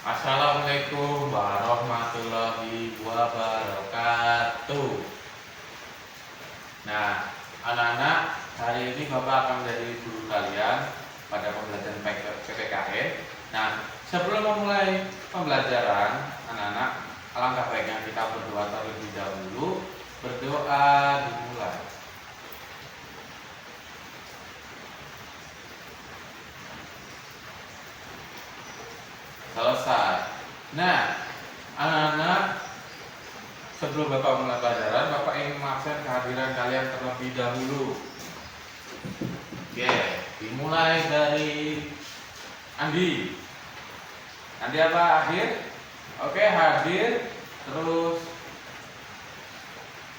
Assalamualaikum warahmatullahi wabarakatuh. Nah, anak-anak, hari ini Bapak akan menjadi guru kalian pada pembelajaran PPKN. Nah, sebelum memulai pembelajaran, anak-anak, alangkah baiknya kita berdoa terlebih dahulu. Berdoa dimulai. Selesai. Nah, anak-anak, sebelum Bapak mulai pelajaran, Bapak ingin mengabsen kehadiran kalian terlebih dahulu. Oke, dimulai dari Andi. Andi apa? Hadir? Oke, hadir. Terus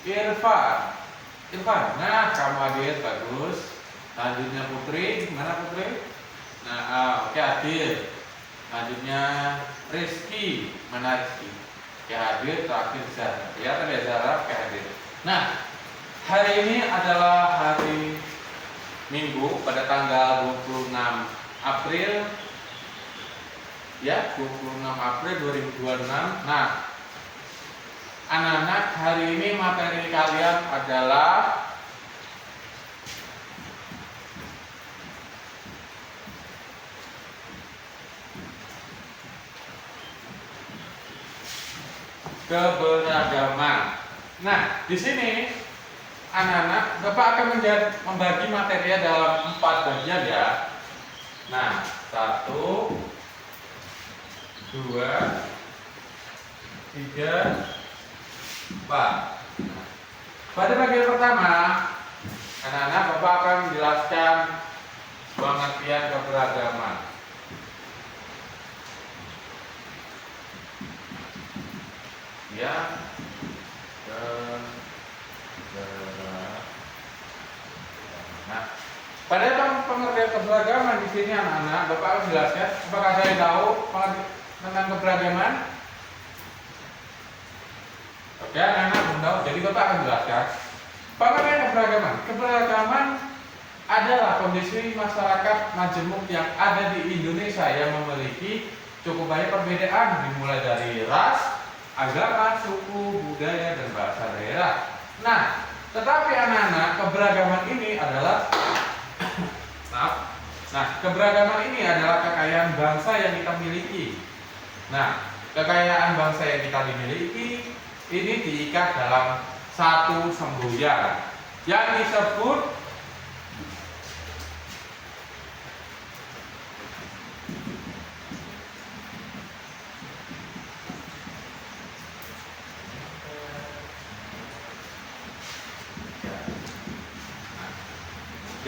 Irfan. Nah, kamu hadir, bagus. Selanjutnya Putri. Mana Putri? Nah, oke, hadir. Selanjutnya Rizky. Mana Rizky? Oke, hadir. Terakhir Zahra. Ya, tadi Zahra. Oke, hadir. Nah, hari ini adalah hari Minggu pada tanggal 26 April. Ya, 26 April 2026. Nah, anak-anak, hari ini materi kalian adalah keberagaman. Nah, di sini anak-anak, Bapak akan membagi materinya dalam 4 bagian ya. Nah, 1, 2, 3, 4. Pada bagian pertama, anak-anak, Bapak akan menjelaskan pengertian keberagaman. Ya, nah, pada pengertian keberagaman di sini anak-anak, Bapak akan jelaskan. Apakah saya tahu tentang keberagaman? Oke, anak-anak belum tahu. Jadi Bapak akan jelaskan. Pengertian keberagaman. Keberagaman adalah kondisi masyarakat majemuk yang ada di Indonesia yang memiliki cukup banyak perbedaan, dimulai dari ras, agama, suku, budaya, dan bahasa daerah. Nah, tetapi anak-anak, keberagaman ini adalah keberagaman ini adalah kekayaan bangsa yang kita miliki. Nah, kekayaan bangsa yang kita miliki ini diikat dalam satu semboyan yang disebut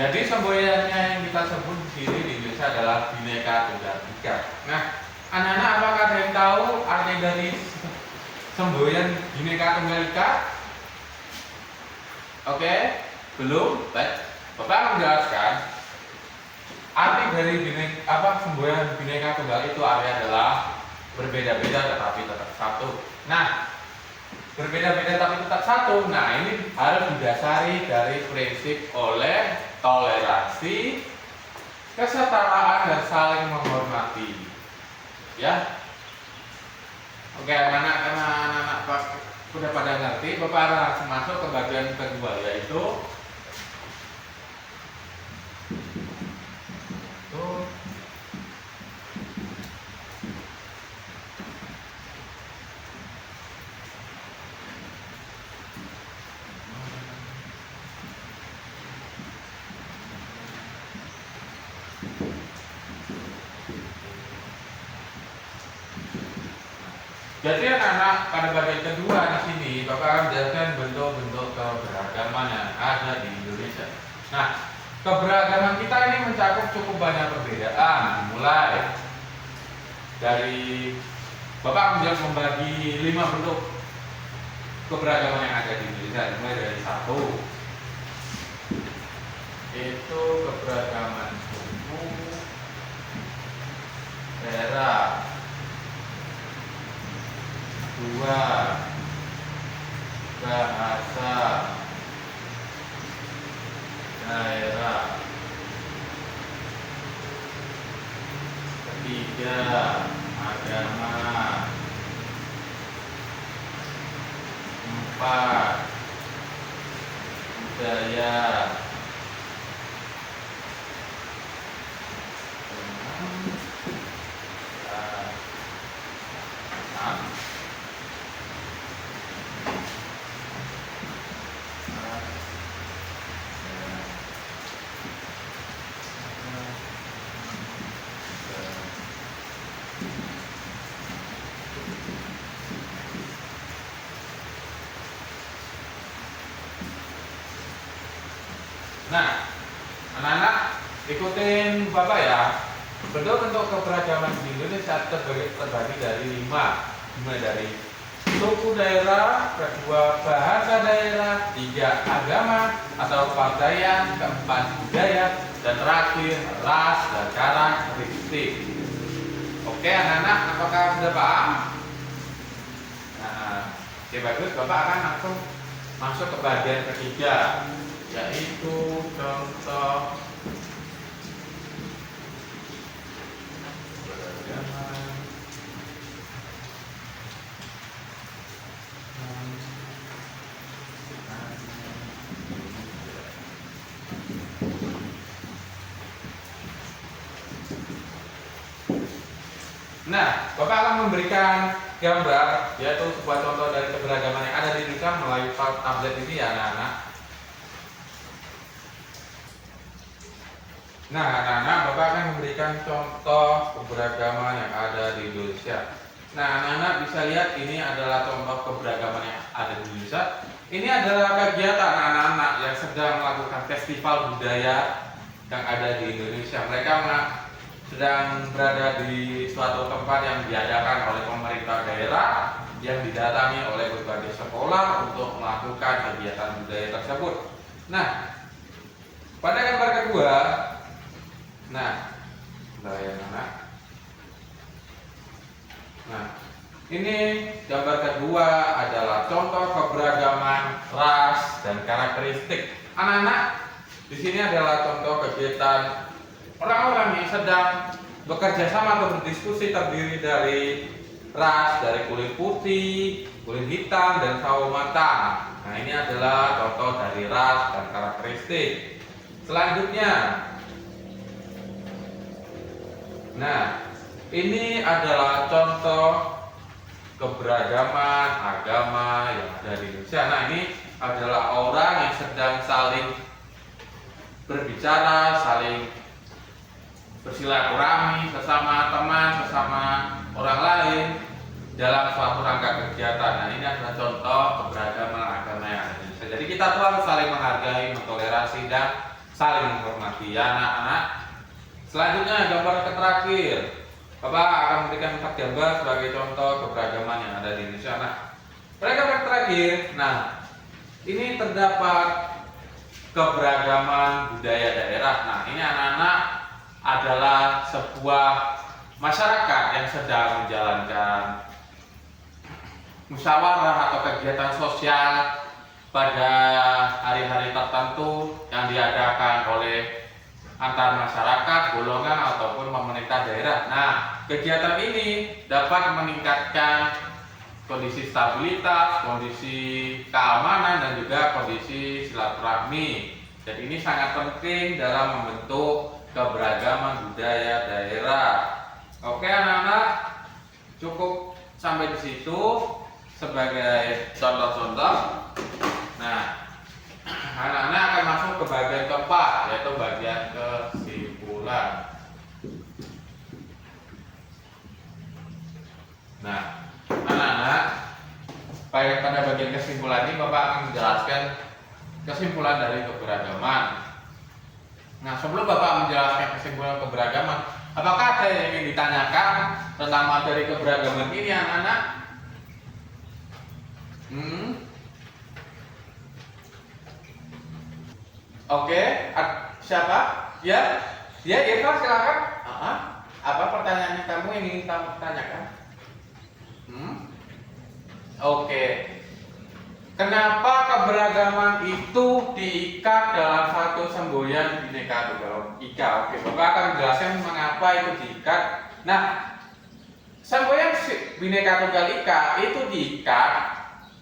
jadi semboyannya yang kita sebut di sini di Indonesia adalah Bhinneka Tunggal Ika. Nah, anak-anak, apakah ada yang tahu arti dari semboyan Bhinneka Tunggal Ika? Oke, belum? Baik, Bapak akan menjelaskan. Arti dari semboyan Bhinneka Tunggal itu artinya adalah berbeda-beda tetapi tetap satu. Nah, berbeda-beda tapi tetap satu. Nah, ini harus didasari dari prinsip oleh toleransi, kesetaraan, dan saling menghormati. Ya. Oke, anak-anak sudah pada ngerti. Bapak langsung masuk ke bagian kedua, yaitu jadi anak-anak, pada bagian kedua di sini Bapak akan menjelaskan bentuk-bentuk keberagaman yang ada di Indonesia. Nah, keberagaman kita ini mencakup cukup banyak perbedaan. Mulai dari Bapak akan membagi 5 bentuk keberagaman yang ada di Indonesia. Mulai dari 1, itu keberagaman suku, daerah. 2, bahasa daerah. 3, agama. agama. 4. Budaya. 6. Nah, anak-anak ikutin Bapak ya. Bentuk-bentuk keberagaman di Indonesia terbagi dari 5. Mulai dari suku daerah, kedua bahasa daerah, 3 agama atau partaian, 4 budaya, dan terakhir ras dan karakteristik. Oke anak-anak, apakah sudah paham? Nah, oke bagus, Bapak akan langsung masuk ke bagian ketiga, yaitu contoh keberagaman. Nah, Bapak akan memberikan gambar, yaitu sebuah contoh dari keberagaman yang ada di Indonesia melalui tablet ini ya anak-anak. Nah, anak-anak, Bapak akan memberikan contoh keberagaman yang ada di Indonesia. Nah, anak-anak bisa lihat ini adalah contoh keberagaman yang ada di Indonesia. Ini adalah kegiatan anak-anak yang sedang melakukan festival budaya yang ada di Indonesia. Mereka sedang berada di suatu tempat yang diadakan oleh pemerintah daerah yang didatangi oleh berbagai sekolah untuk melakukan kegiatan budaya tersebut. Nah, pada gambar kedua, nah, ini gambar kedua adalah contoh keberagaman ras dan karakteristik. Anak-anak, di sini adalah contoh kegiatan orang-orang yang sedang bekerja sama atau berdiskusi terdiri dari ras, dari kulit putih, kulit hitam, dan sawo matang. Nah, ini adalah contoh dari ras dan karakteristik. Selanjutnya, nah, ini adalah contoh keberagaman agama yang ada di Indonesia. Nah, ini adalah orang yang sedang saling berbicara, saling bersilaturahmi sesama teman, sesama orang lain dalam suatu rangka kegiatan. Nah, ini adalah contoh keberagaman agama yang ada di Indonesia. Jadi kita tuh harus saling menghargai, mentoleransi, dan saling menghormati ya anak-anak. Selanjutnya gambar terakhir, Bapak akan memberikan 4 gambar sebagai contoh keberagaman yang ada di Indonesia. Nah, pada gambar terakhir, nah ini terdapat keberagaman budaya daerah. Nah, ini anak-anak adalah sebuah masyarakat yang sedang menjalankan musyawarah atau kegiatan sosial pada hari-hari tertentu yang diadakan oleh antar masyarakat, golongan ataupun pemerintah daerah. Nah, kegiatan ini dapat meningkatkan kondisi stabilitas, kondisi keamanan, dan juga kondisi silaturahmi. Jadi ini sangat penting dalam membentuk keberagaman budaya daerah. Oke anak-anak, cukup sampai di situ sebagai contoh-contoh. Nah, anak-anak akan masuk ke bagian keempat, yaitu bagian kesimpulan. Nah, anak-anak, pada bagian kesimpulan ini Bapak akan menjelaskan kesimpulan dari keberagaman. Nah, sebelum Bapak menjelaskan kesimpulan keberagaman, apakah ada yang ingin ditanyakan tentang materi keberagaman ini, anak-anak? Oke, siapa? Ya, Eva, silakan. Apa pertanyaannya kamu yang ingin kamu tanyakan? Oke. Kenapa keberagaman itu diikat dalam satu semboyan Bhinneka Tunggal Ika? Oke, Bapak akan menjelaskan mengapa itu diikat. Nah, semboyan Bhinneka Tunggal Ika itu diikat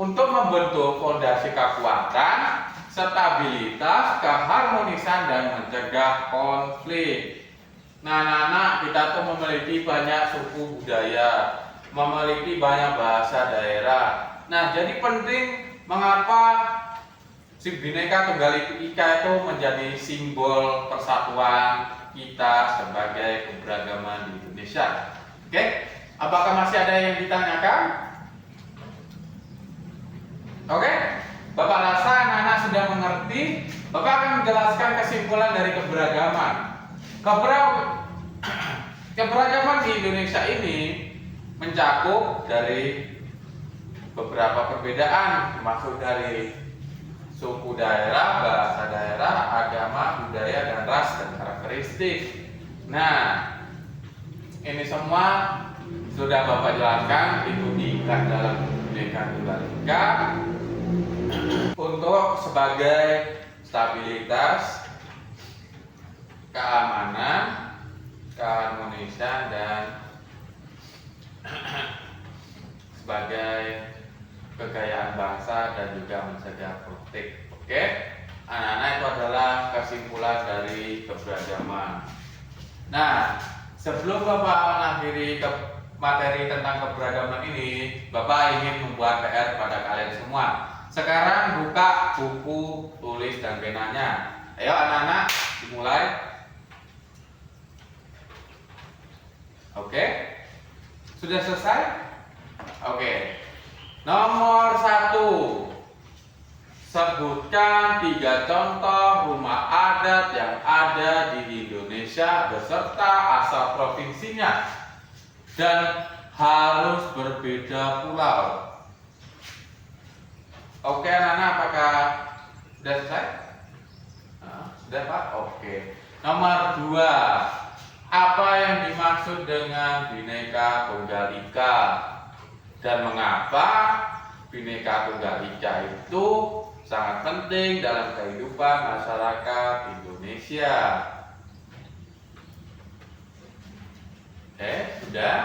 untuk membentuk fondasi kekuatan, stabilitas, keharmonisan, dan mencegah konflik. Nah, anak-anak, kita tuh memiliki banyak suku budaya, memiliki banyak bahasa daerah. Nah, jadi penting mengapa si Bhinneka Tunggal Ika itu menjadi simbol persatuan kita sebagai keberagaman di Indonesia. Oke, apakah masih ada yang ditanyakan? Oke, Bapak rasa anak-anak sudah mengerti. Bapak akan menjelaskan kesimpulan dari keberagaman. Keberagaman di Indonesia ini mencakup dari beberapa perbedaan, termasuk dari suku daerah, bahasa daerah, agama, budaya, dan ras dan karakteristik. Nah, ini semua sudah Bapak jelaskan, itu diikat dalam Bhinneka Tunggal Ika untuk sebagai stabilitas, keamanan, keharmonisan, dan sebagai kekayaan bangsa dan juga mencegah konflik. Oke, anak-anak, itu adalah kesimpulan dari keberagaman. Nah, sebelum Bapak mengakhiri materi tentang keberagaman ini, Bapak ingin membuat PR pada kalian semua. Sekarang buka buku, tulis, dan penanya. Ayo anak-anak, dimulai. Oke, sudah selesai? Oke. Nomor 1, sebutkan 3 contoh rumah adat yang ada di Indonesia beserta asal provinsinya dan harus berbeda pulau. Oke anak-anak, apakah sudah selesai? Sudah Pak? Oke. Nomor 2, apa yang dimaksud dengan Bhinneka Tunggal Ika? Dan mengapa Bhinneka Tunggal Ika itu sangat penting dalam kehidupan masyarakat Indonesia? Sudah?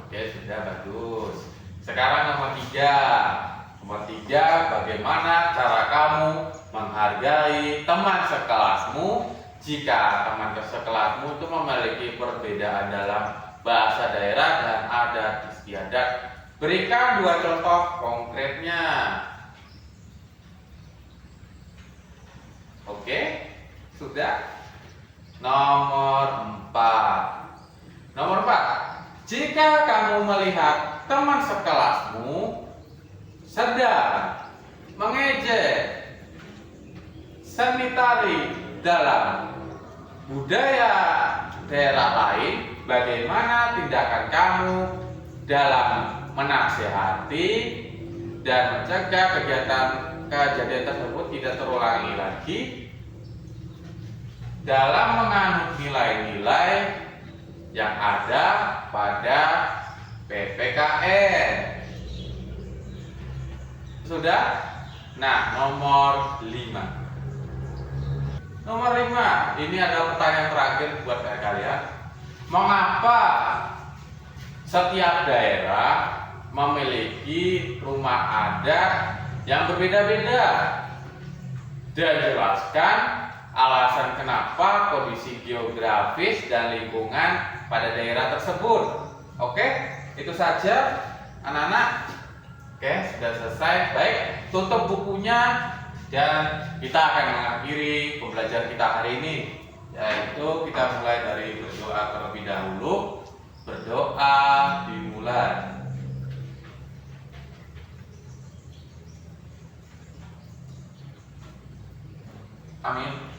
Oke, sudah, bagus. Sekarang nomor 3. Nomor 3, bagaimana cara kamu menghargai teman sekelasmu jika teman sekelasmu itu memiliki perbedaan dalam bahasa daerah dan adat istiadat? Berikan 2 contoh konkretnya. Oke, sudah. Nomor 4, jika kamu melihat teman sekelasmu sedang mengejek seni tari dalam budaya daerah lain, bagaimana tindakan kamu dalam menasihati dan mencegah kejadian tersebut tidak terulangi lagi dalam menganut nilai-nilai yang ada pada PPKN? Sudah? Nah, nomor 5. Nomor 5, ini adalah pertanyaan terakhir buat kalian. Mengapa setiap daerah memiliki rumah adat yang berbeda-beda? Dan jelaskan alasan kenapa kondisi geografis dan lingkungan pada daerah tersebut. Oke, itu saja anak-anak. Oke, sudah selesai. Baik, tutup bukunya dan kita akan mengakhiri pembelajaran kita hari ini, yaitu kita mulai dari berdoa terlebih dahulu. Berdoa dimulai. Amin.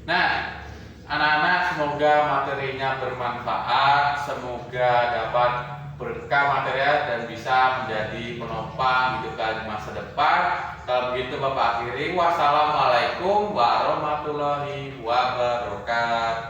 Nah, anak-anak, semoga materinya bermanfaat, semoga dapat berkah material dan bisa menjadi penopang hidup kalian di masa depan. Kalau begitu Bapak akhiri. Wassalamualaikum warahmatullahi wabarakatuh.